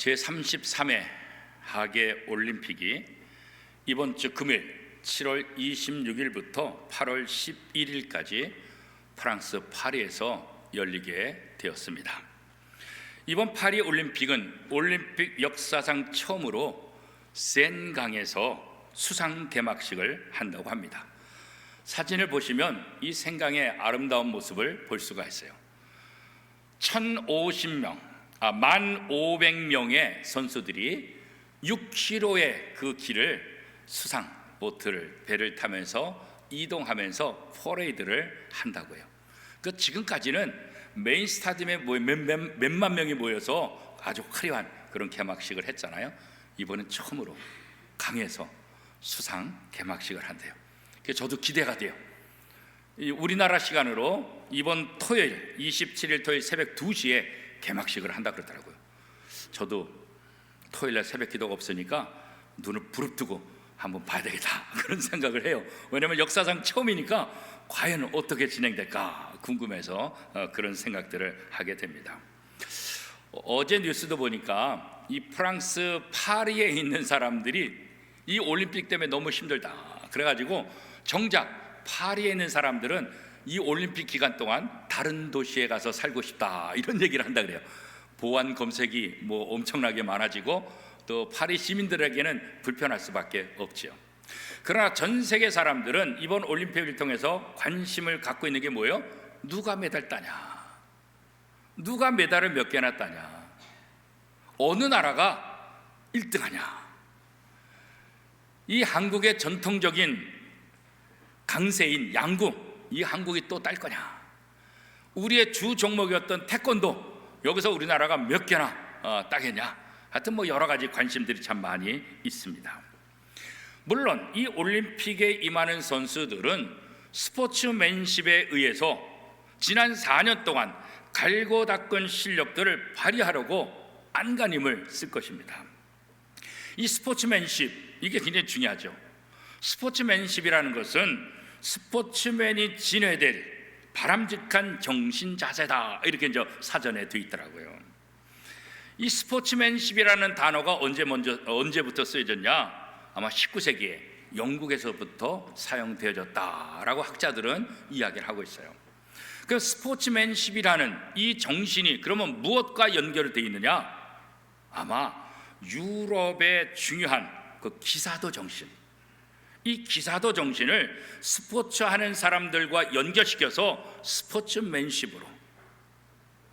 제33회 하계 올림픽이 이번 주 금요일 7월 26일부터 8월 11일까지 프랑스 파리에서 열리게 되었습니다. 이번 파리 올림픽은 올림픽 역사상 처음으로 센강에서 수상 개막식을 한다고 합니다. 사진을 보시면 이 센강의 아름다운 모습을 볼 수가 있어요. 1,500명의 선수들이 6km의 그 길을 수상 배를 타면서 이동하면서 퍼레이드를 한다고요. 그 지금까지는 메인 스타디움에 몇만 명이 모여서 아주 화려한 그런 개막식을 했잖아요. 이번엔 처음으로 강에서 수상 개막식을 한대요. 그래서 저도 기대가 돼요. 우리나라 시간으로 이번 토요일 27일 토요일 새벽 2시에 개막식을 한다 그러더라고요. 저도 토요일날 새벽 기도가 없으니까 눈을 부릅뜨고 한번 봐야 되겠다 그런 생각을 해요. 왜냐하면 역사상 처음이니까 과연 어떻게 진행될까 궁금해서 그런 생각들을 하게 됩니다. 어제 뉴스도 보니까 이 프랑스 파리에 있는 사람들이 이 올림픽 때문에 너무 힘들다 그래가지고 정작 파리에 있는 사람들은 이 올림픽 기간 동안 다른 도시에 가서 살고 싶다 이런 얘기를 한다 그래요. 보안 검색이 엄청나게 많아지고 또 파리 시민들에게는 불편할 수밖에 없지요. 그러나 전 세계 사람들은 이번 올림픽을 통해서 관심을 갖고 있는 게 뭐예요? 누가 메달 따냐? 누가 메달을 몇 개나 따냐? 어느 나라가 1등하냐? 이 한국의 전통적인 강세인 양궁, 이 한국이 또 딸 거냐? 우리의 주 종목이었던 태권도, 여기서 우리나라가 몇 개나 따겠냐? 하여튼 여러 가지 관심들이 참 많이 있습니다. 물론 이 올림픽에 임하는 선수들은 스포츠맨십에 의해서 지난 4년 동안 갈고 닦은 실력들을 발휘하려고 안간힘을 쓸 것입니다. 이 스포츠맨십, 이게 굉장히 중요하죠. 스포츠맨십이라는 것은 스포츠맨이 지녀야 될 바람직한 정신 자세다 이렇게 이제 사전에 돼 있더라고요. 이 스포츠맨십이라는 단어가 언제부터 쓰여졌냐? 아마 19세기에 영국에서부터 사용되어졌다라고 학자들은 이야기를 하고 있어요. 그 스포츠맨십이라는 이 정신이 그러면 무엇과 연결되어 있느냐? 아마 유럽의 중요한 그 기사도 정신, 이 기사도 정신을 스포츠하는 사람들과 연결시켜서 스포츠맨십으로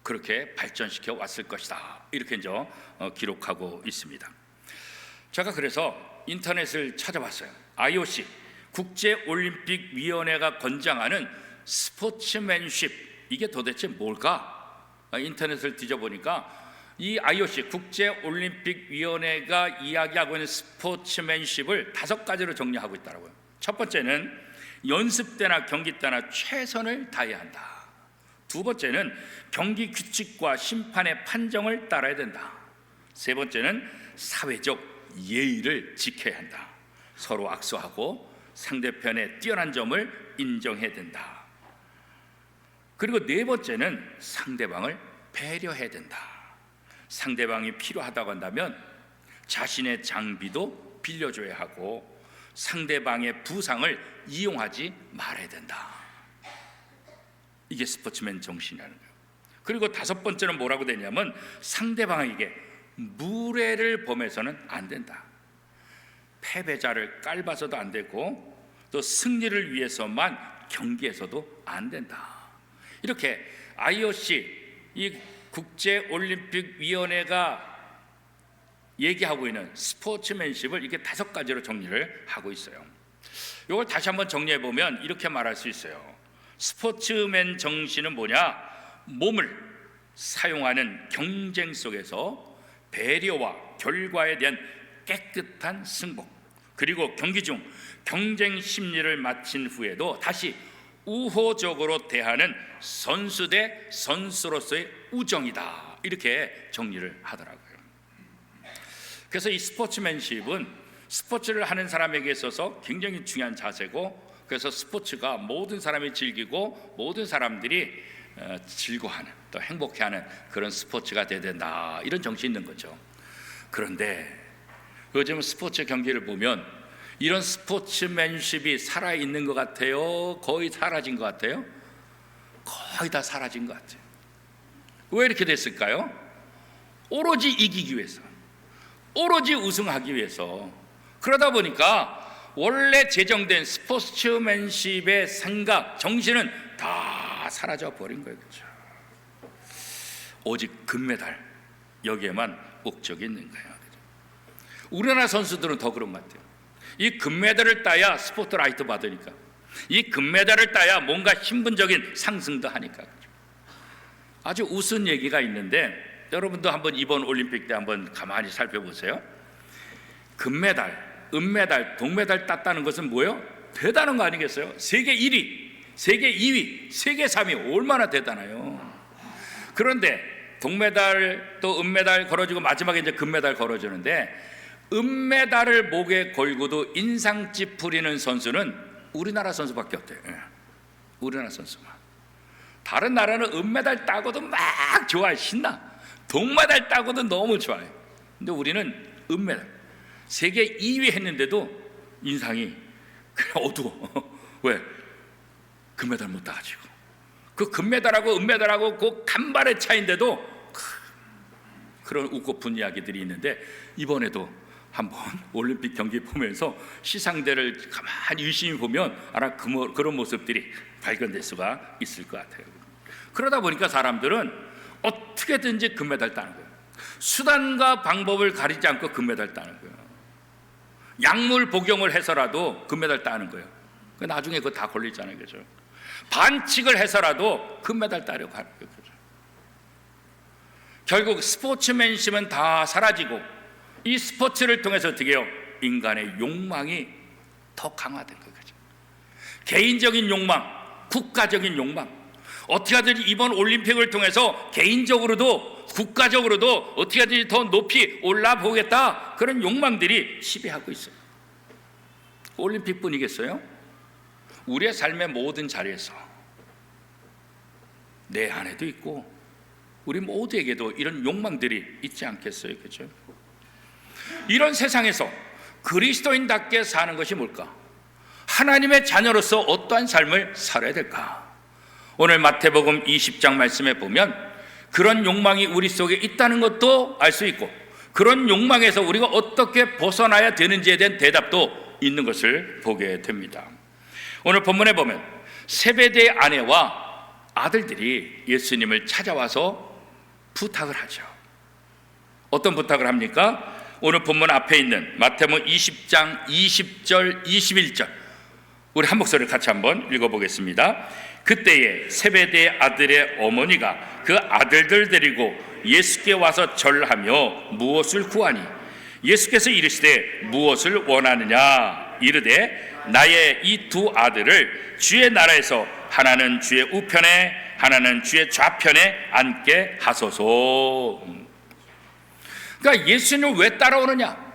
그렇게 발전시켜 왔을 것이다 이렇게 이제 기록하고 있습니다. 제가 그래서 인터넷을 찾아봤어요. IOC 국제올림픽위원회가 권장하는 스포츠맨십, 이게 도대체 뭘까? 인터넷을 뒤져보니까 이 IOC 국제올림픽위원회가 이야기하고 있는 스포츠맨십을 5가지로 정리하고 있더라고요. 첫 번째는 연습 때나 경기 때나 최선을 다해야 한다. 두 번째는 경기 규칙과 심판의 판정을 따라야 된다. 세 번째는 사회적 예의를 지켜야 한다. 서로 악수하고 상대편의 뛰어난 점을 인정해야 된다. 그리고 네 번째는 상대방을 배려해야 된다. 상대방이 필요하다고 한다면 자신의 장비도 빌려줘야 하고 상대방의 부상을 이용하지 말아야 된다. 이게 스포츠맨 정신이라는 거예요. 그리고 5번째는 뭐라고 되냐면 상대방에게 무례를 범해서는 안 된다. 패배자를 깔봐서도 안 되고 또 승리를 위해서만 경기에서도 안 된다. 이렇게 IOC 이 국제올림픽위원회가 얘기하고 있는 스포츠맨십을 이렇게 5가지로 정리를 하고 있어요. 이걸 다시 한번 정리해 보면 이렇게 말할 수 있어요. 스포츠맨 정신은 뭐냐? 몸을 사용하는 경쟁 속에서 배려와 결과에 대한 깨끗한 승복, 그리고 경기 중 경쟁 심리를 마친 후에도 다시 우호적으로 대하는 선수 대 선수로서의 우정이다 이렇게 정리를 하더라고요. 그래서 이 스포츠맨십은 스포츠를 하는 사람에게 있어서 굉장히 중요한 자세고, 그래서 스포츠가 모든 사람이 즐기고 모든 사람들이 즐거워하는 또 행복해하는 그런 스포츠가 돼야 된다 이런 정신이 있는 거죠. 그런데 요즘 스포츠 경기를 보면 이런 스포츠맨십이 살아있는 것 같아요? 거의 사라진 것 같아요? 거의 다 사라진 것 같아요. 왜 이렇게 됐을까요? 오로지 이기기 위해서, 오로지 우승하기 위해서. 그러다 보니까 원래 제정된 스포츠맨십의 생각, 정신은 다 사라져 버린 거예요. 그렇죠? 오직 금메달, 여기에만 목적이 있는 거예요. 그렇죠? 우리나라 선수들은 더 그런 것 같아요. 이 금메달을 따야 스포트라이트 받으니까, 이 금메달을 따야 뭔가 신분적인 상승도 하니까. 그렇죠? 아주 우스운 얘기가 있는데 여러분도 한번 이번 올림픽 때 한번 가만히 살펴보세요. 금메달, 은메달, 동메달 땄다는 것은 뭐예요? 대단한 거 아니겠어요? 세계 1위, 세계 2위, 세계 3위, 얼마나 대단해요. 그런데 동메달 또 은메달 걸어주고 마지막에 이제 금메달 걸어주는데, 은메달을 목에 걸고도 인상 찌푸리는 선수는 우리나라 선수밖에 없대요. 우리나라 선수만. 다른 나라는 은메달 따고도 막 좋아해, 신나. 동메달 따고도 너무 좋아해. 근데 우리는 은메달, 세계 2위 했는데도 인상이 그냥 어두워. 왜? 금메달 못 따가지고. 그 금메달하고 은메달하고 그 간발의 차이인데도 그런 웃고픈 이야기들이 있는데, 이번에도 한번 올림픽 경기 보면서 시상대를 가만히 유심히 보면 아마 그런 모습들이 발견될 수가 있을 것 같아요. 그러다 보니까 사람들은 어떻게든지 금메달 따는 거예요. 수단과 방법을 가리지 않고 금메달 따는 거예요. 약물 복용을 해서라도 금메달 따는 거예요. 나중에 그거 다 걸리잖아요. 그죠? 반칙을 해서라도 금메달 따려고 하는 거예요. 그죠? 결국 스포츠맨십은 다 사라지고, 이 스포츠를 통해서 어떻게 해요? 인간의 욕망이 더 강화된 거예요. 그죠? 개인적인 욕망, 국가적인 욕망. 어떻게 하든지 이번 올림픽을 통해서 개인적으로도 국가적으로도 어떻게 하든지 더 높이 올라보겠다, 그런 욕망들이 지배하고 있어요. 올림픽뿐이겠어요? 우리의 삶의 모든 자리에서 내 안에도 있고 우리 모두에게도 이런 욕망들이 있지 않겠어요? 그렇죠? 이런 세상에서 그리스도인답게 사는 것이 뭘까? 하나님의 자녀로서 어떠한 삶을 살아야 될까? 오늘 마태복음 20장 말씀에 보면 그런 욕망이 우리 속에 있다는 것도 알 수 있고, 그런 욕망에서 우리가 어떻게 벗어나야 되는지에 대한 대답도 있는 것을 보게 됩니다. 오늘 본문에 보면 세베대의 아내와 아들들이 예수님을 찾아와서 부탁을 하죠. 어떤 부탁을 합니까? 오늘 본문 앞에 있는 마태복음 20장 20절 21절, 우리 한 목소리를 같이 한번 읽어보겠습니다. 그때에 세베대의 아들의 어머니가 그 아들들 데리고 예수께 와서 절하며 무엇을 구하니, 예수께서 이르시되 무엇을 원하느냐 이르되 나의 이 두 아들을 주의 나라에서 하나는 주의 우편에 하나는 주의 좌편에 앉게 하소서. 그러니까 예수님을 왜 따라오느냐?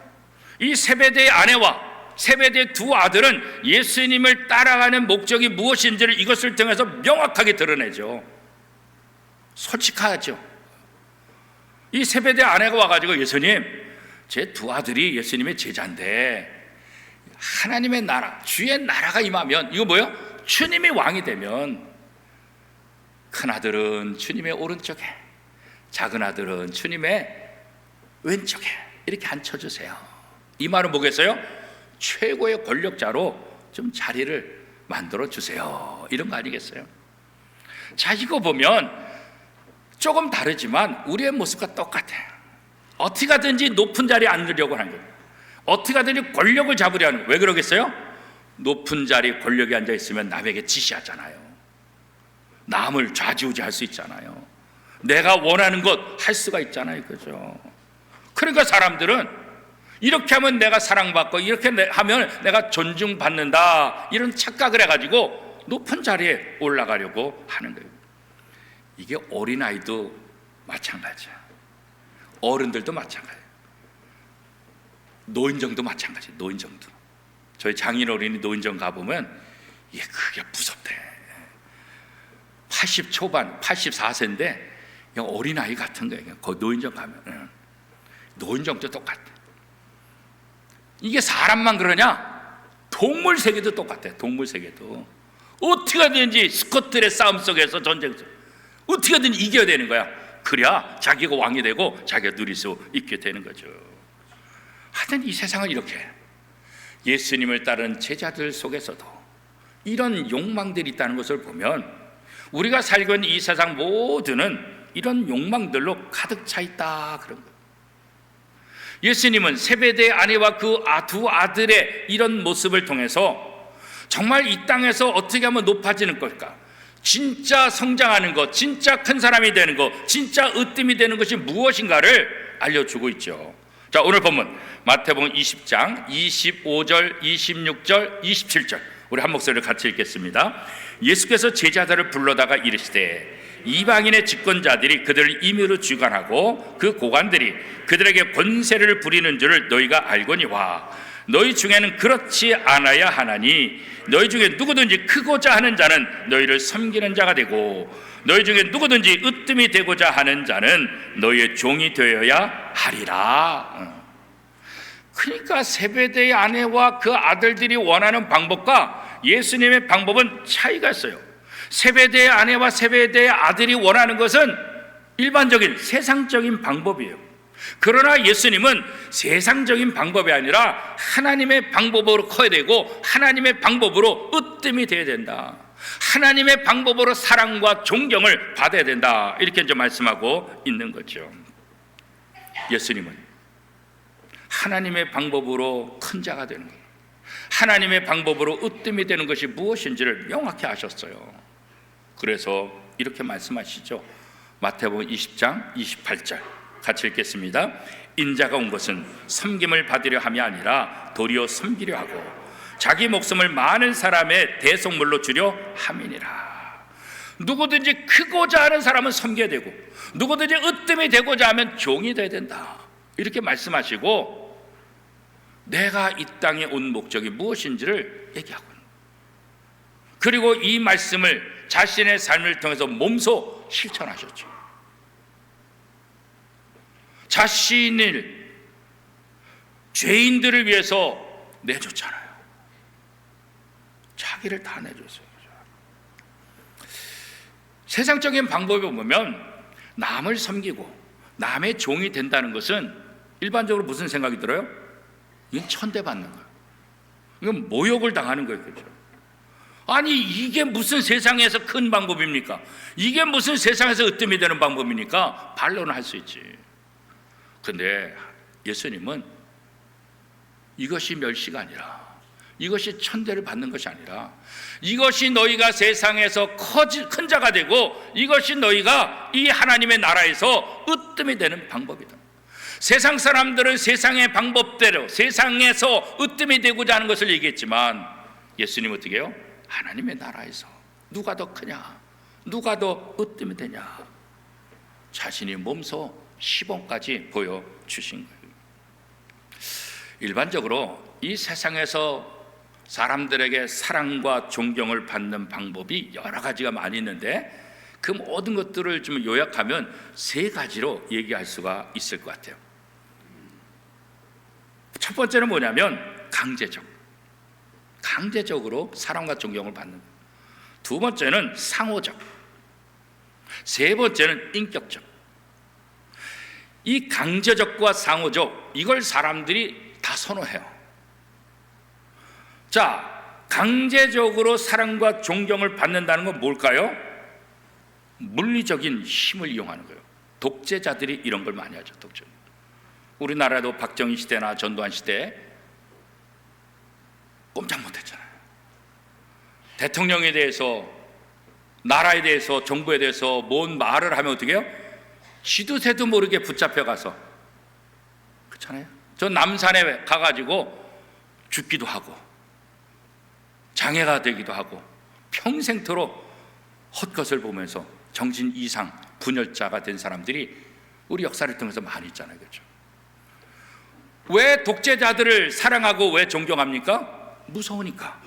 이 세베대의 아내와 세베대의 두 아들은 예수님을 따라가는 목적이 무엇인지를 이것을 통해서 명확하게 드러내죠. 솔직하죠. 이 세베대의 아내가 와가지고 예수님, 제 두 아들이 예수님의 제자인데 하나님의 나라, 주의 나라가 임하면, 이거 뭐예요? 주님이 왕이 되면 큰 아들은 주님의 오른쪽에, 작은 아들은 주님의 왼쪽에 이렇게 앉혀주세요. 이 말은 뭐겠어요? 최고의 권력자로 좀 자리를 만들어 주세요, 이런 거 아니겠어요? 자, 이거 보면 조금 다르지만 우리의 모습과 똑같아요. 어떻게 하든지 높은 자리에 앉으려고 하는 거예요. 어떻게 하든지 권력을 잡으려 하는 거예요. 왜 그러겠어요? 높은 자리에 권력이 앉아 있으면 남에게 지시하잖아요. 남을 좌지우지할 수 있잖아요. 내가 원하는 것 할 수가 있잖아요. 그죠? 그러니까 사람들은 이렇게 하면 내가 사랑받고 이렇게 하면 내가 존중받는다, 이런 착각을 해가지고 높은 자리에 올라가려고 하는 거예요. 이게 어린아이도 마찬가지야. 어른들도 마찬가지예요. 노인정도 마찬가지예요. 노인정도. 저희 장인 어린이 노인정 가보면 이게 그게 무섭대. 80 초반, 84세인데 그냥 어린아이 같은 거예요. 그 노인정 가면 노인정도 똑같아. 이게 사람만 그러냐? 동물 세계도 똑같아. 동물 세계도 어떻게든지 스콧들의 싸움 속에서, 전쟁 속 어떻게든 이겨야 되는 거야. 그래야 자기가 왕이 되고 자기가 누릴 수 있게 되는 거죠. 하여튼 이 세상은 이렇게 예수님을 따르는 제자들 속에서도 이런 욕망들이 있다는 것을 보면 우리가 살고 있는 이 세상 모두는 이런 욕망들로 가득 차 있다, 그런 거예요. 예수님은 세베대의 아내와 그 두 아들의 이런 모습을 통해서 정말 이 땅에서 어떻게 하면 높아지는 걸까, 진짜 성장하는 것, 진짜 큰 사람이 되는 것, 진짜 으뜸이 되는 것이 무엇인가를 알려주고 있죠. 자, 오늘 본문 마태복음 20장 25절, 26절, 27절 우리 한 목소리를 같이 읽겠습니다. 예수께서 제자들을 불러다가 이르시되 이방인의 집권자들이 그들을 임의로 주관하고 그 고관들이 그들에게 권세를 부리는 줄을 너희가 알거니와 너희 중에는 그렇지 않아야 하나니 너희 중에 누구든지 크고자 하는 자는 너희를 섬기는 자가 되고 너희 중에 누구든지 으뜸이 되고자 하는 자는 너희의 종이 되어야 하리라. 그러니까 세베대의 아내와 그 아들들이 원하는 방법과 예수님의 방법은 차이가 있어요. 세베대의 아내와 세베대의 아들이 원하는 것은 일반적인 세상적인 방법이에요. 그러나 예수님은 세상적인 방법이 아니라 하나님의 방법으로 커야 되고 하나님의 방법으로 으뜸이 되어야 된다, 하나님의 방법으로 사랑과 존경을 받아야 된다, 이렇게 이제 말씀하고 있는 거죠. 예수님은 하나님의 방법으로 큰 자가 되는 것, 하나님의 방법으로 으뜸이 되는 것이 무엇인지를 명확히 아셨어요. 그래서 이렇게 말씀하시죠. 마태복음 20장 28절 같이 읽겠습니다. 인자가 온 것은 섬김을 받으려 함이 아니라 도리어 섬기려 하고 자기 목숨을 많은 사람의 대속물로 주려 함이니라. 누구든지 크고자 하는 사람은 섬겨야 되고 누구든지 으뜸이 되고자 하면 종이 돼야 된다, 이렇게 말씀하시고 내가 이 땅에 온 목적이 무엇인지를 얘기하고 있는, 그리고 이 말씀을 자신의 삶을 통해서 몸소 실천하셨죠. 자신을 죄인들을 위해서 내줬잖아요. 자기를 다 내줬어요. 세상적인 방법에 보면 남을 섬기고 남의 종이 된다는 것은 일반적으로 무슨 생각이 들어요? 이건 천대받는 거예요. 이건 모욕을 당하는 거예요. 그렇죠? 아니 이게 무슨 세상에서 큰 방법입니까? 이게 무슨 세상에서 으뜸이 되는 방법입니까? 반론을 할 수 있지. 근데 예수님은 이것이 멸시가 아니라, 이것이 천대를 받는 것이 아니라, 이것이 너희가 세상에서 큰 자가 되고 이것이 너희가 이 하나님의 나라에서 으뜸이 되는 방법이다. 세상 사람들은 세상의 방법대로 세상에서 으뜸이 되고자 하는 것을 얘기했지만 예수님은 어떻게 해요? 하나님의 나라에서 누가 더 크냐, 누가 더 으뜸이 되냐, 자신이 몸소 시범까지 보여주신 거예요. 일반적으로 이 세상에서 사람들에게 사랑과 존경을 받는 방법이 여러 가지가 많이 있는데 그 모든 것들을 좀 요약하면 세 가지로 얘기할 수가 있을 것 같아요. 첫 번째는 뭐냐면 강제적으로 사랑과 존경을 받는, 두 번째는 상호적, 세 번째는 인격적. 이 강제적과 상호적, 이걸 사람들이 다 선호해요. 자, 강제적으로 사랑과 존경을 받는다는 건 뭘까요? 물리적인 힘을 이용하는 거예요. 독재자들이 이런 걸 많이 하죠. 독재. 우리나라도 박정희 시대나 전두환 시대 꼼짝 못했잖아요. 대통령에 대해서, 나라에 대해서, 정부에 대해서 뭔 말을 하면 어떻게 해요? 시도 모르게 붙잡혀가서, 그렇잖아요. 저 남산에 가가지고 죽기도 하고 장애가 되기도 하고 평생토록 헛것을 보면서 정신 이상 분열자가 된 사람들이 우리 역사를 통해서 많이 있잖아요. 그렇죠? 왜 독재자들을 사랑하고 왜 존경합니까? 무서우니까.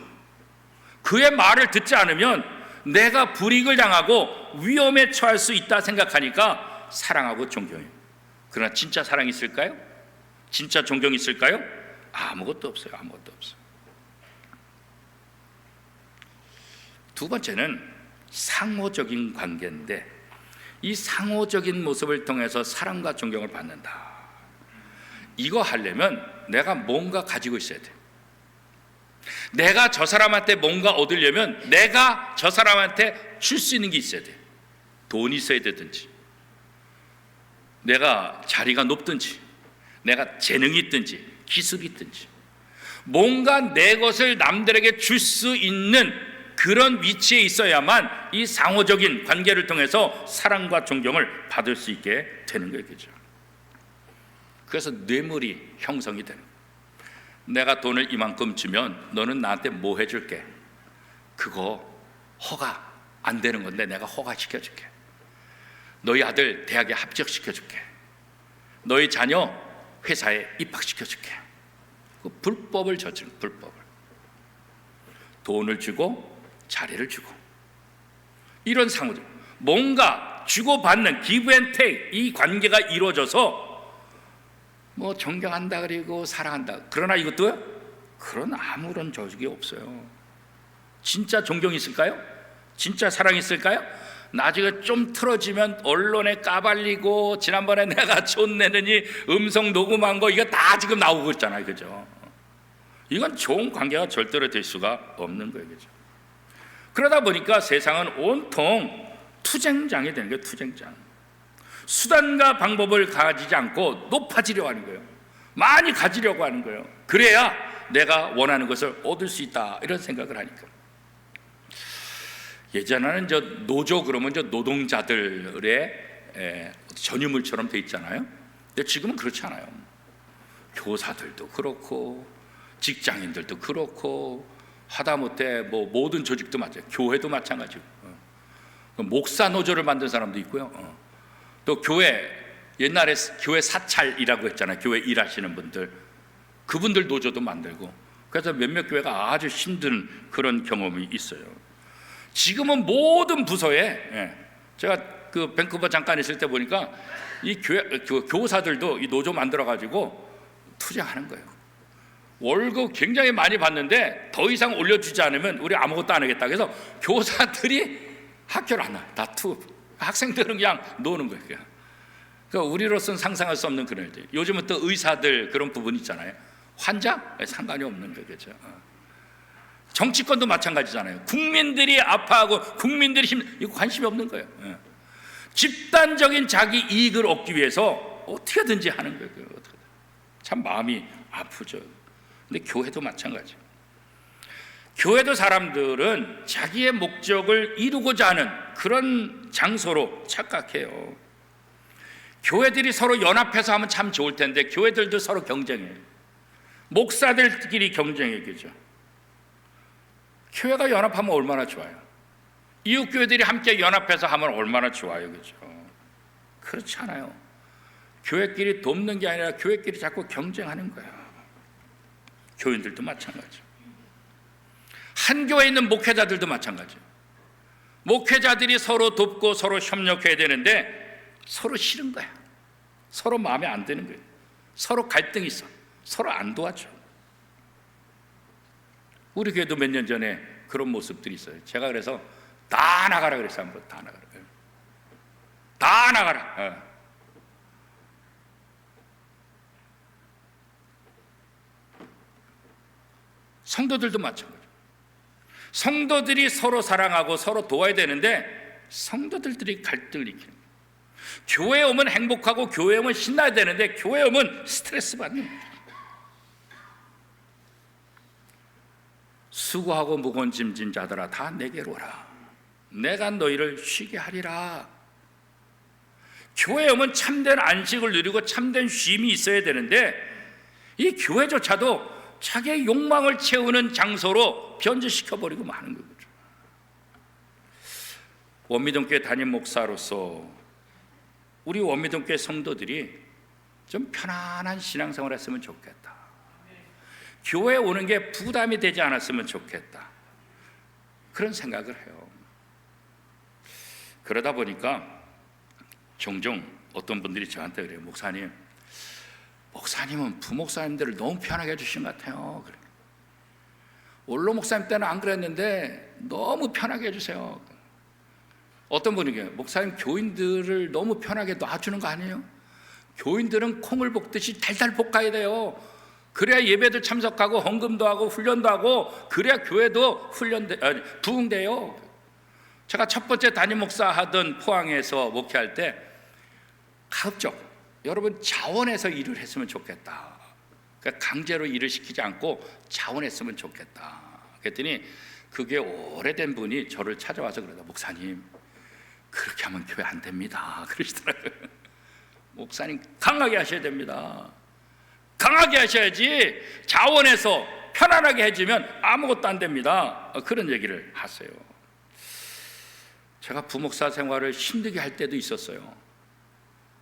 그의 말을 듣지 않으면 내가 불이익을 당하고 위험에 처할 수 있다 생각하니까 사랑하고 존경해요. 그러나 진짜 사랑이 있을까요? 진짜 존경이 있을까요? 아무것도 없어요. 아무것도 없어요. 두 번째는 상호적인 관계인데, 이 상호적인 모습을 통해서 사랑과 존경을 받는다. 이거 하려면 내가 뭔가 가지고 있어야 돼. 내가 저 사람한테 뭔가 얻으려면 내가 저 사람한테 줄 수 있는 게 있어야 돼. 돈이 있어야 되든지, 내가 자리가 높든지, 내가 재능이 있든지, 기술이 있든지, 뭔가 내 것을 남들에게 줄 수 있는 그런 위치에 있어야만 이 상호적인 관계를 통해서 사랑과 존경을 받을 수 있게 되는 거예요. 그죠? 그래서 뇌물이 형성이 되는 거예요. 내가 돈을 이만큼 주면 너는 나한테 뭐 해줄게? 그거 허가 안 되는 건데 내가 허가시켜줄게. 너희 아들 대학에 합격시켜줄게. 너희 자녀 회사에 입학시켜줄게. 그 불법을 저지른 불법을. 돈을 주고 자리를 주고, 이런 상호적, 뭔가 주고받는 give and take, 이 관계가 이루어져서 뭐 존경한다 그리고 사랑한다. 그러나 이것도요, 그런 아무런 저격이 없어요. 진짜 존경이 있을까요? 진짜 사랑이 있을까요? 나중에 좀 틀어지면 언론에 까발리고, 지난번에 내가 촌내느니 음성 녹음한 거 이거 다 지금 나오고 있잖아요. 그죠? 이건 좋은 관계가 절대로 될 수가 없는 거예요. 그죠? 그러다 보니까 세상은 온통 투쟁장이 되는 거예요. 투쟁장. 수단과 방법을 가지지 않고 높아지려고 하는 거예요. 많이 가지려고 하는 거예요. 그래야 내가 원하는 것을 얻을 수 있다, 이런 생각을 하니까. 예전에는 저 노조 그러면 저 노동자들의 전유물처럼 돼 있잖아요. 근데 지금은 그렇지 않아요. 교사들도 그렇고 직장인들도 그렇고, 하다못해 뭐 모든 조직도 마찬가지고, 교회도 마찬가지고, 목사 노조를 만든 사람도 있고요. 또 교회, 옛날에 교회 사찰이라고 했잖아요. 교회 일하시는 분들, 그분들 노조도 만들고, 그래서 몇몇 교회가 아주 힘든 그런 경험이 있어요. 지금은 모든 부서에, 제가 그 밴쿠버 잠깐 있을 때 보니까 이 교사들도 이 노조 만들어 가지고 투쟁하는 거예요. 월급 굉장히 많이 받는데 더 이상 올려주지 않으면 우리 아무것도 안 하겠다. 그래서 교사들이 학교를 안 나와요. 학생들은 그냥 노는 거예요. 그러니까 우리로서는 상상할 수 없는 그런 일들. 요즘은 또 의사들 그런 부분 있잖아요. 환자? 상관이 없는 거죠. 그렇죠? 정치권도 마찬가지잖아요. 국민들이 아파하고 국민들이 이거 관심이 없는 거예요. 집단적인 자기 이익을 얻기 위해서 어떻게든지 하는 거예요. 참 마음이 아프죠. 근데 교회도 마찬가지예요. 교회도 사람들은 자기의 목적을 이루고자 하는 그런 장소로 착각해요. 교회들이 서로 연합해서 하면 참 좋을 텐데 교회들도 서로 경쟁해요. 목사들끼리 경쟁해요. 그죠? 교회가 연합하면 얼마나 좋아요. 이웃교회들이 함께 연합해서 하면 얼마나 좋아요. 그죠? 그렇지 않아요. 교회끼리 돕는 게 아니라 교회끼리 자꾸 경쟁하는 거예요. 교인들도 마찬가지예요. 한 교회에 있는 목회자들도 마찬가지예요. 목회자들이 서로 돕고 서로 협력해야 되는데 서로 싫은 거야. 서로 마음에 안 드는 거예요. 서로 갈등이 있어. 서로 안 도와줘. 우리 교회도 몇 년 전에 그런 모습들이 있어요. 제가 그래서 다 나가라 그랬어요. 한번 다 나가라. 다 나가라. 성도들도 마찬가지예요. 성도들이 서로 사랑하고 서로 도와야 되는데 성도들이 갈등을 일으키는 거예요. 교회에 오면 행복하고 교회에 오면 신나야 되는데 교회에 오면 스트레스 받는 거예요. 수고하고 무거운 짐진 자들아 다 내게로 오라. 내가 너희를 쉬게 하리라. 교회에 오면 참된 안식을 누리고 참된 쉼이 있어야 되는데 이 교회조차도 자기의 욕망을 채우는 장소로 변질시켜버리고 마는 거죠. 원미동교회 담임 목사로서 우리 원미동교회 성도들이 좀 편안한 신앙생활을 했으면 좋겠다. 교회에 오는 게 부담이 되지 않았으면 좋겠다. 그런 생각을 해요. 그러다 보니까 종종 어떤 분들이 저한테 그래요. 목사님 목사님은 부목사님들을 너무 편하게 해주신 것 같아요. 그래. 원로 목사님 때는 안 그랬는데 너무 편하게 해주세요. 어떤 분에게 목사님 교인들을 너무 편하게 놔주는 거 아니에요? 교인들은 콩을 볶듯이 달달 볶아야 돼요. 그래야 예배도 참석하고 헌금도 하고 훈련도 하고 그래야 교회도 부흥돼요. 제가 첫 번째 담임 목사 하던 포항에서 목회할 때 가급적 여러분 자원해서 일을 했으면 좋겠다. 그러니까 강제로 일을 시키지 않고 자원했으면 좋겠다. 그랬더니 그게 오래된 분이 저를 찾아와서 그러다 목사님 그렇게 하면 교회 안 됩니다 그러시더라고요. 목사님 강하게 하셔야 됩니다. 강하게 하셔야지 자원해서 편안하게 해주면 아무것도 안 됩니다. 그런 얘기를 하세요. 제가 부목사 생활을 힘들게 할 때도 있었어요.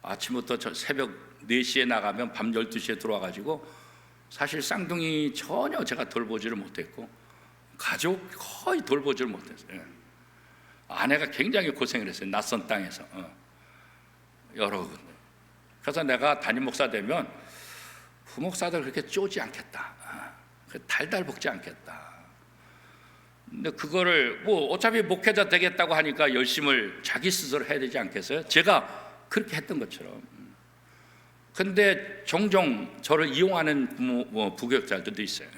아침부터 새벽 4시에 나가면 밤 12시에 들어와가지고 사실 쌍둥이 전혀 제가 돌보지를 못했고 가족 거의 돌보지를 못했어요. 아내가 굉장히 고생을 했어요. 낯선 땅에서 여러 군데. 그래서 내가 담임 목사 되면 부목사들 그렇게 쪼지 않겠다. 달달 볶지 않겠다. 근데 그거를 뭐 어차피 목회자 되겠다고 하니까 열심을 자기 스스로 해야 되지 않겠어요? 제가 그렇게 했던 것처럼. 근데 종종 저를 이용하는 부교육자들도 있어요.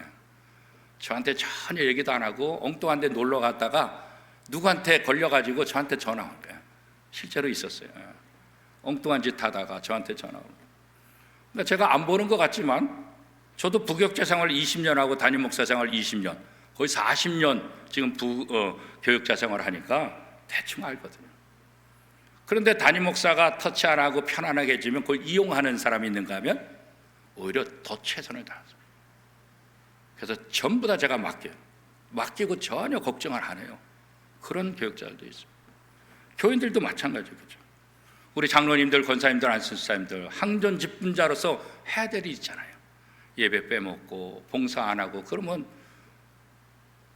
저한테 전혀 얘기도 안 하고 엉뚱한 데 놀러 갔다가 누구한테 걸려가지고 저한테 전화 온 거예요. 실제로 있었어요. 엉뚱한 짓 하다가 저한테 전화 온 거예요. 그러니까 제가 안 보는 것 같지만 저도 부교육자 생활 20년 하고 담임 목사 생활 20년 거의 40년 지금 교육자 생활을 하니까 대충 알거든요. 그런데 담임 목사가 터치 안 하고 편안하게 해주면 그걸 이용하는 사람이 있는가 하면 오히려 더 최선을 다하죠. 그래서 전부 다 제가 맡기고 전혀 걱정을 안 해요. 그런 교육자들도 있어요. 교인들도 마찬가지죠. 우리 장로님들, 권사님들, 안수사님들 항전 집분자로서 해야 될 일이 있잖아요. 예배 빼먹고 봉사 안 하고 그러면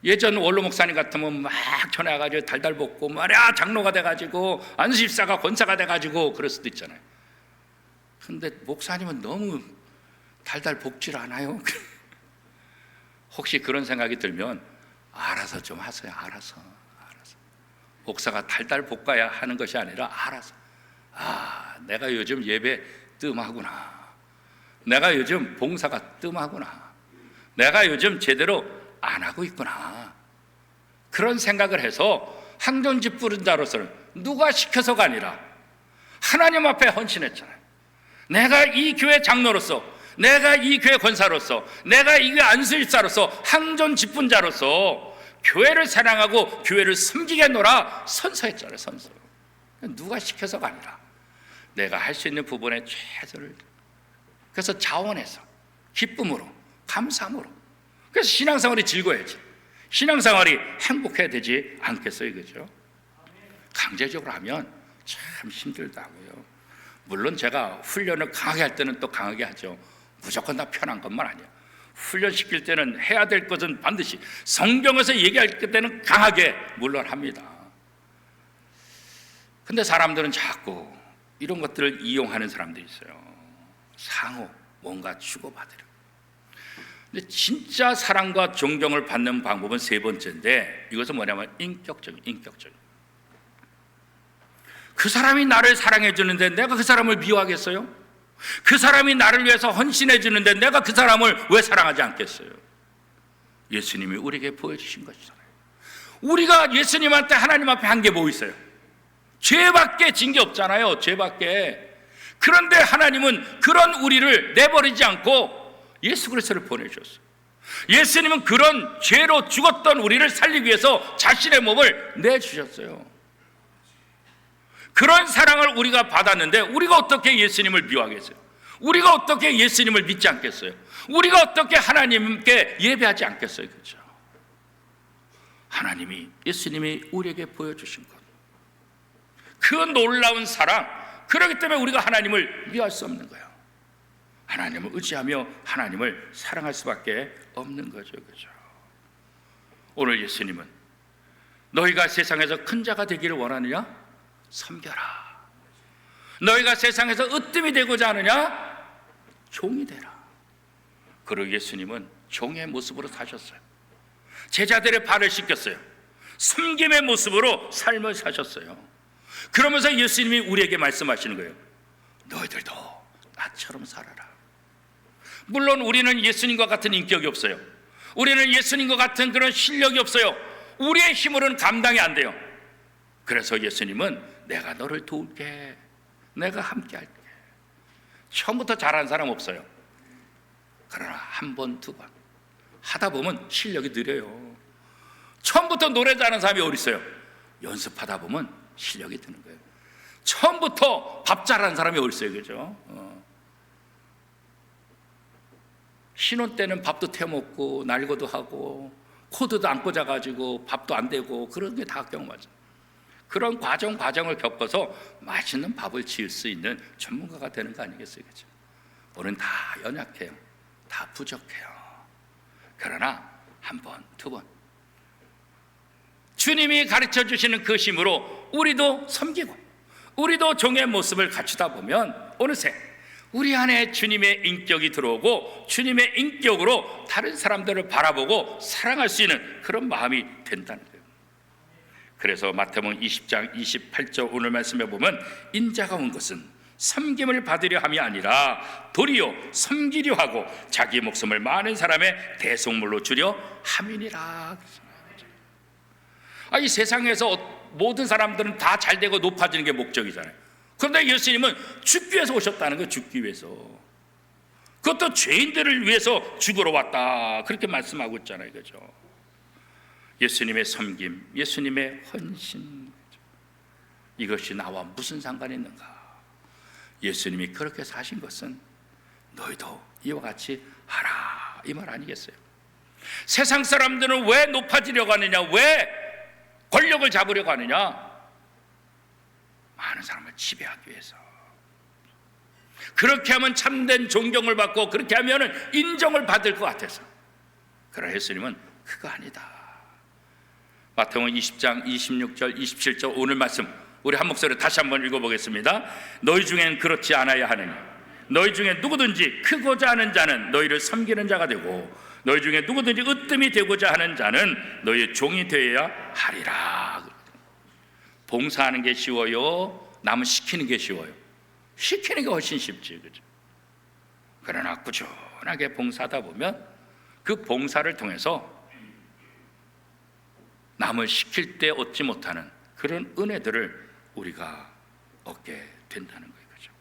예전 원로 목사님 같으면 막 전화가지고 달달 볶고 말이야 장로가 돼가지고 안수집사가 권사가 돼가지고 그럴 수도 있잖아요. 근데 목사님은 너무 달달 볶질 않아요. 혹시 그런 생각이 들면 알아서 좀 하세요. 알아서. 목사가 달달 볶아야 하는 것이 아니라 알아서. 내가 요즘 예배 뜸하구나. 내가 요즘 봉사가 뜸하구나. 내가 요즘 제대로 안 하고 있구나. 그런 생각을 해서 항전집 부른 자로서는 누가 시켜서가 아니라 하나님 앞에 헌신했잖아요. 내가 이 교회 장로로서, 내가 이 교회 권사로서, 내가 이 교회 안수집사로서 항전집 분 자로서 교회를 사랑하고 교회를 섬기겠노라 선서했잖아요. 선서. 누가 시켜서가 아니라 내가 할 수 있는 부분에 최선을. 그래서 자원해서 기쁨으로 감사함으로. 그래서 신앙생활이 즐거워야지. 신앙생활이 행복해야 되지 않겠어요, 그죠? 강제적으로 하면 참 힘들다고요. 물론 제가 훈련을 강하게 할 때는 또 강하게 하죠. 무조건 다 편한 것만 아니에요. 훈련시킬 때는 해야 될 것은 반드시 성경에서 얘기할 때는 강하게 물론 합니다. 근데 사람들은 자꾸 이런 것들을 이용하는 사람들이 있어요. 상호 뭔가 주고받으려. 근데 진짜 사랑과 존경을 받는 방법은 세 번째인데 이것은 뭐냐면 인격적인. 그 사람이 나를 사랑해 주는데 내가 그 사람을 미워하겠어요? 그 사람이 나를 위해서 헌신해 주는데 내가 그 사람을 왜 사랑하지 않겠어요? 예수님이 우리에게 보여주신 것이잖아요. 우리가 예수님한테 하나님 앞에 한 게 뭐 있어요? 죄밖에 진 게 없잖아요. 죄밖에. 그런데 하나님은 그런 우리를 내버리지 않고 예수 그리스도를 보내주셨어요. 예수님은 그런 죄로 죽었던 우리를 살리기 위해서 자신의 몸을 내주셨어요. 그런 사랑을 우리가 받았는데 우리가 어떻게 예수님을 미워하겠어요? 우리가 어떻게 예수님을 믿지 않겠어요? 우리가 어떻게 하나님께 예배하지 않겠어요? 그렇죠? 하나님이, 예수님이 우리에게 보여주신 것, 그 놀라운 사랑, 그렇기 때문에 우리가 하나님을 미워할 수 없는 거예요. 하나님을 의지하며 하나님을 사랑할 수밖에 없는 거죠. 그렇죠? 오늘 예수님은 너희가 세상에서 큰 자가 되기를 원하느냐? 섬겨라. 너희가 세상에서 으뜸이 되고자 하느냐? 종이 되라. 그리고 예수님은 종의 모습으로 사셨어요. 제자들의 발을 씻겼어요. 섬김의 모습으로 삶을 사셨어요. 그러면서 예수님이 우리에게 말씀하시는 거예요. 너희들도 나처럼 살아라. 물론 우리는 예수님과 같은 인격이 없어요. 우리는 예수님과 같은 그런 실력이 없어요. 우리의 힘으로는 감당이 안 돼요. 그래서 예수님은 내가 너를 도울게, 내가 함께 할게. 처음부터 잘하는 사람 없어요. 그러나 한 번, 두 번 하다 보면 실력이 늘어요. 처음부터 노래 잘하는 사람이 어디 있어요? 연습하다 보면 실력이 드는 거예요. 처음부터 밥 잘하는 사람이 어디 있어요? 그죠? 신혼 때는 밥도 태워먹고 날고도 하고 코드도 안 꽂아가지고 밥도 안 되고 그런 게 다 경험하죠. 그런 과정을 겪어서 맛있는 밥을 지을 수 있는 전문가가 되는 거 아니겠어요? 그죠? 우리는 다 연약해요. 다 부족해요. 그러나 한 번, 두 번 주님이 가르쳐 주시는 그 힘으로 우리도 섬기고 우리도 종의 모습을 갖추다 보면 어느새 우리 안에 주님의 인격이 들어오고 주님의 인격으로 다른 사람들을 바라보고 사랑할 수 있는 그런 마음이 된다는 거예요. 그래서 마태복음 20장 28절 오늘 말씀에 보면 인자가 온 것은 섬김을 받으려 함이 아니라 도리어 섬기려 하고 자기 목숨을 많은 사람의 대속물로 주려 함이니라. 이 세상에서 모든 사람들은 다 잘되고 높아지는 게 목적이잖아요. 그런데 예수님은 죽기 위해서 오셨다는 거예요. 죽기 위해서. 그것도 죄인들을 위해서 죽으러 왔다, 그렇게 말씀하고 있잖아요. 그죠? 예수님의 섬김, 예수님의 헌신, 이것이 나와 무슨 상관이 있는가? 예수님이 그렇게 사신 것은 너희도 이와 같이 하라, 이 말 아니겠어요? 세상 사람들은 왜 높아지려고 하느냐, 왜 권력을 잡으려고 하느냐? 많은 사람을 지배하기 위해서. 그렇게 하면 참된 존경을 받고 그렇게 하면 인정을 받을 것 같아서. 그러나 예수님은 그거 아니다. 마태복음 20장 26절 27절 오늘 말씀 우리 한 목소리로 다시 한번 읽어보겠습니다. 너희 중엔 그렇지 않아야 하느니 너희 중에 누구든지 크고자 하는 자는 너희를 섬기는 자가 되고 너희 중에 누구든지 으뜸이 되고자 하는 자는 너희의 종이 되어야 하리라. 봉사하는 게 쉬워요? 남을 시키는 게 쉬워요? 시키는 게 훨씬 쉽지, 그죠? 그러나 꾸준하게 봉사하다 보면 그 봉사를 통해서 남을 시킬 때 얻지 못하는 그런 은혜들을 우리가 얻게 된다는 거예요. 그죠?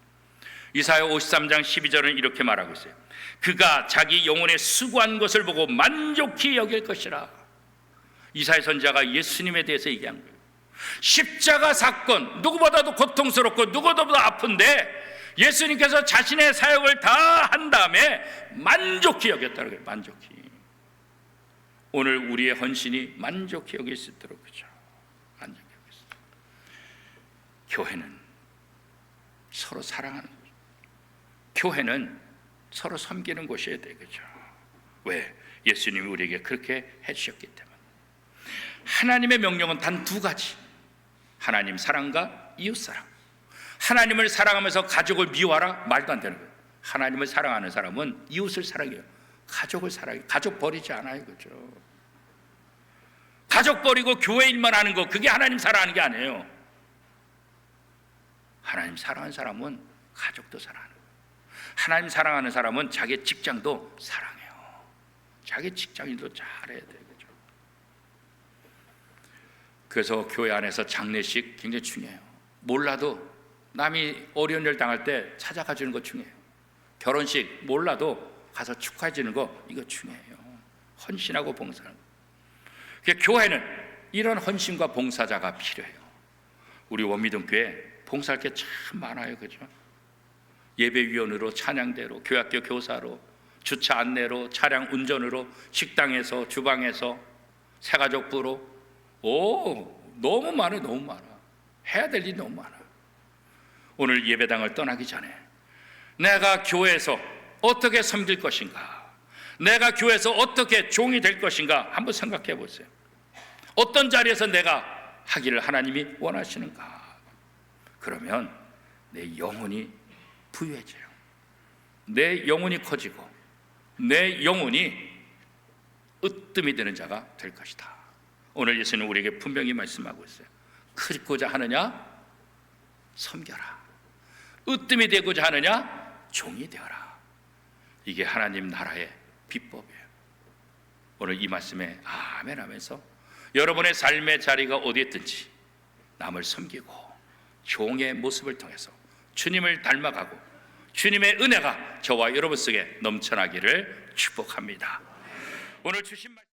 이사야 53장 12절은 이렇게 말하고 있어요. 그가 자기 영혼에 수고한 것을 보고 만족히 여길 것이라. 이사야 선지자가 예수님에 대해서 얘기한 거예요. 십자가 사건, 누구보다도 고통스럽고 누구보다도 아픈데 예수님께서 자신의 사역을 다 한 다음에 만족히 여겼다는 거예요. 만족히. 오늘 우리의 헌신이 만족히 여길 수 있도록, 그죠? 만족히 여길 수 있도록. 교회는 서로 사랑하는 거죠. 교회는 서로 섬기는 곳이어야 되겠죠. 왜? 예수님이 우리에게 그렇게 해주셨기 때문에. 하나님의 명령은 단 두 가지. 하나님 사랑과 이웃 사랑. 하나님을 사랑하면서 가족을 미워하라? 말도 안 되는 거예요. 하나님을 사랑하는 사람은 이웃을 사랑해요. 가족을 사랑해요. 가족 버리지 않아요. 그죠? 가족 버리고 교회 일만 하는 거, 그게 하나님 사랑하는 게 아니에요. 하나님 사랑하는 사람은 가족도 사랑하는 거예요. 하나님 사랑하는 사람은 자기 직장도 사랑해요. 자기 직장인도 잘해야 돼요. 그죠? 그래서 교회 안에서 장례식 굉장히 중요해요. 몰라도 남이 어려운 일 당할 때 찾아가 주는 거 중요해요. 결혼식 몰라도 가서 축하해 주는 거, 이거 중요해요. 헌신하고 봉사하는 거. 그러니까 교회는 이런 헌신과 봉사자가 필요해요. 우리 원미동교회 봉사할 게 참 많아요. 그죠? 예배위원으로, 찬양대로, 교학교 교사로, 주차 안내로, 차량 운전으로, 식당에서, 주방에서, 새가족부로. 너무 많아요. 너무 많아. 해야 될 일이 너무 많아. 오늘 예배당을 떠나기 전에 내가 교회에서 어떻게 섬길 것인가, 내가 교회에서 어떻게 종이 될 것인가 한번 생각해 보세요. 어떤 자리에서 내가 하기를 하나님이 원하시는가. 그러면 내 영혼이 부유해져요. 내 영혼이 커지고 내 영혼이 으뜸이 되는 자가 될 것이다. 오늘 예수는 우리에게 분명히 말씀하고 있어요. 크고자 하느냐? 섬겨라. 으뜸이 되고자 하느냐? 종이 되어라. 이게 하나님 나라의 비법이에요. 오늘 이 말씀에 아멘 하면서 여러분의 삶의 자리가 어디에 있든지 남을 섬기고 종의 모습을 통해서 주님을 닮아가고 주님의 은혜가 저와 여러분 속에 넘쳐나기를 축복합니다. 오늘 주신 말씀